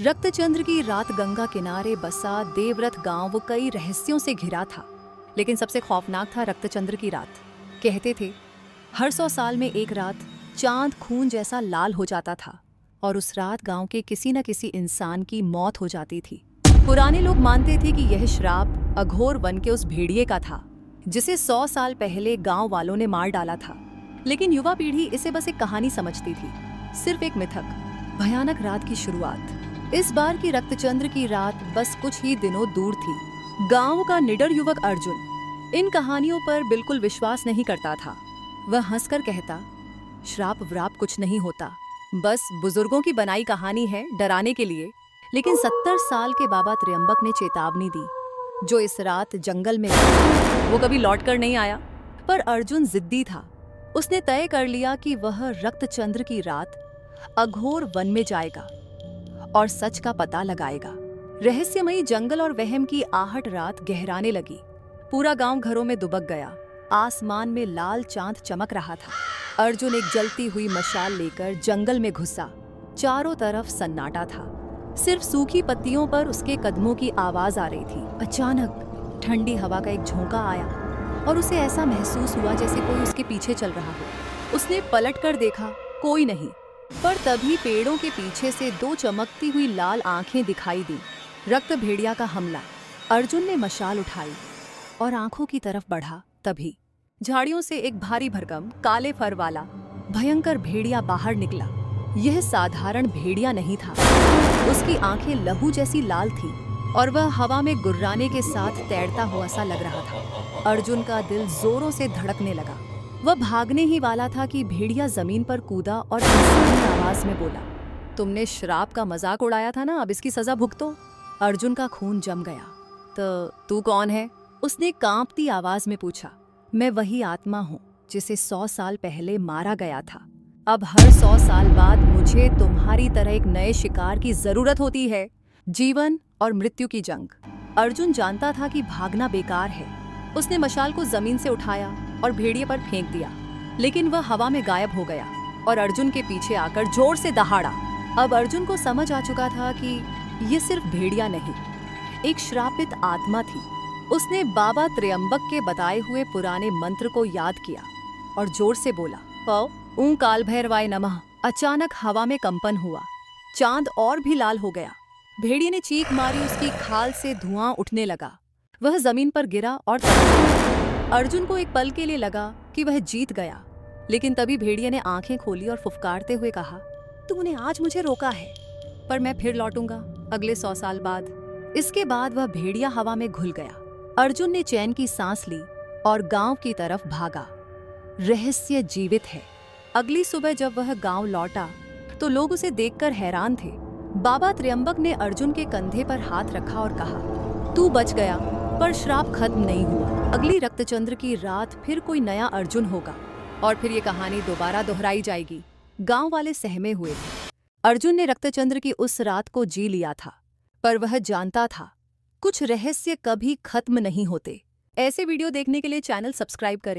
रक्तचंद्र की रात गंगा किनारे बसा देवव्रत गांव वो कई रहस्यों से घिरा था, लेकिन सबसे खौफनाक था रक्तचंद्र की रात। कहते थे हर 100 साल में एक रात चांद खून जैसा लाल हो जाता था और उस रात गांव के किसी न किसी इंसान की मौत हो जाती थी। पुराने लोग मानते थे कि यह श्राप अघोर वन के उस भेड़िए का था जिसे 100 साल पहले गांव वालों ने मार डाला था। लेकिन युवा पीढ़ी इसे बस एक कहानी समझती थी, सिर्फ एक मिथक। भयानक रात की शुरुआत। इस बार की रक्तचंद्र की रात बस कुछ ही दिनों दूर थी। गांव का निडर युवक अर्जुन इन कहानियों पर बिल्कुल विश्वास नहीं करता था। वह हंसकर कहता, श्राप व्राप कुछ नहीं होता, बस बुजुर्गों की बनाई कहानी है डराने के लिए। लेकिन 70 साल के बाबा त्र्यंबक ने चेतावनी दी, जो इस रात जंगल में गया, वो कभी लौट कर नहीं आया। पर अर्जुन जिद्दी था। उसने तय कर लिया कि वह रक्तचंद्र की रात अघोर वन में जाएगा और सच का पता लगाएगा। रहस्यमयी जंगल और वहम की आहट रात गहराने लगी। पूरा गांव घरों में दुबक गया। आसमान में लाल चांद चमक रहा था। अर्जुन एक जलती हुई मशाल लेकर जंगल में घुसा। चारों तरफ सन्नाटा था, सिर्फ सूखी पत्तियों पर उसके कदमों की आवाज आ रही थी। अचानक ठंडी हवा का एक झोंका आया और उसे ऐसा महसूस हुआ जैसे कोई उसके पीछे चल रहा हो। उसने पलट कर देखा, कोई नहीं। पर तभी पेड़ों के पीछे से दो चमकती हुई लाल आंखें दिखाई दी। रक्त भेड़िया का हमला। अर्जुन ने मशाल उठाई और आंखों की तरफ बढ़ा। तभी झाड़ियों से एक भारी भरकम काले फर वाला भयंकर भेड़िया बाहर निकला। यह साधारण भेड़िया नहीं था। उसकी आंखें लहू जैसी लाल थी और वह हवा में गुर्राने के साथ तैरता हुआ सा लग रहा था। अर्जुन का दिल जोरों से धड़कने लगा। वह भागने ही वाला था कि भेड़िया जमीन पर कूदा और इंसानी आवाज में बोला, तुमने श्राप का मजाक उड़ाया था ना, अब इसकी सजा भुगतो। अर्जुन का खून जम गया। तो तू कौन है? उसने कांपती आवाज में पूछा। मैं वही आत्मा हूँ जिसे 100 साल पहले मारा गया था। अब हर 100 साल बाद मुझे तुम्हारी तरह एक नए शिकार की जरूरत होती है। जीवन और मृत्यु की जंग। अर्जुन जानता था कि भागना बेकार है। उसने मशाल को जमीन से उठाया और भेड़िए पर फेंक दिया, लेकिन वह हवा में गायब हो गया और अर्जुन के पीछे आकर जोर से दहाड़ा। अब अर्जुन को समझ आ चुका था कि ये सिर्फ भेड़िया नहीं, एक श्रापित आत्मा थी। उसने बाबा त्र्यंबक के बताए हुए पुराने मंत्र को याद किया और जोर से बोला, पौ ऊं काल भैरवाय नमः। अचानक हवा में कंपन हुआ। चांद और भी लाल हो गया। भेड़िए ने चीख मारी। उसकी खाल से धुआं उठने लगा। वह जमीन पर गिरा और अर्जुन को एक पल के लिए लगा कि वह जीत गया। लेकिन तभी भेड़िए ने आंखें खोली और फुफकारते हुए कहा, तूने आज मुझे रोका है, पर मैं फिर लौटूंगा अगले 100 साल बाद। इसके बाद वह भेड़िया हवा में घुल गया। अर्जुन ने चैन की सांस ली और गांव की तरफ भागा। रहस्य जीवित है। अगली सुबह जब वह गांव लौटा तो लोग उसे देखकर हैरान थे। बाबा त्र्यंबक ने अर्जुन के कंधे पर हाथ रखा और कहा, तू बच गया, पर श्राप खत्म नहीं हुआ। अगली रक्तचंद्र की रात फिर कोई नया अर्जुन होगा और फिर ये कहानी दोबारा दोहराई जाएगी। गांव वाले सहमे हुए थे। अर्जुन ने रक्तचंद्र की उस रात को जी लिया था, पर वह जानता था कुछ रहस्य कभी खत्म नहीं होते। ऐसे वीडियो देखने के लिए चैनल सब्सक्राइब करें।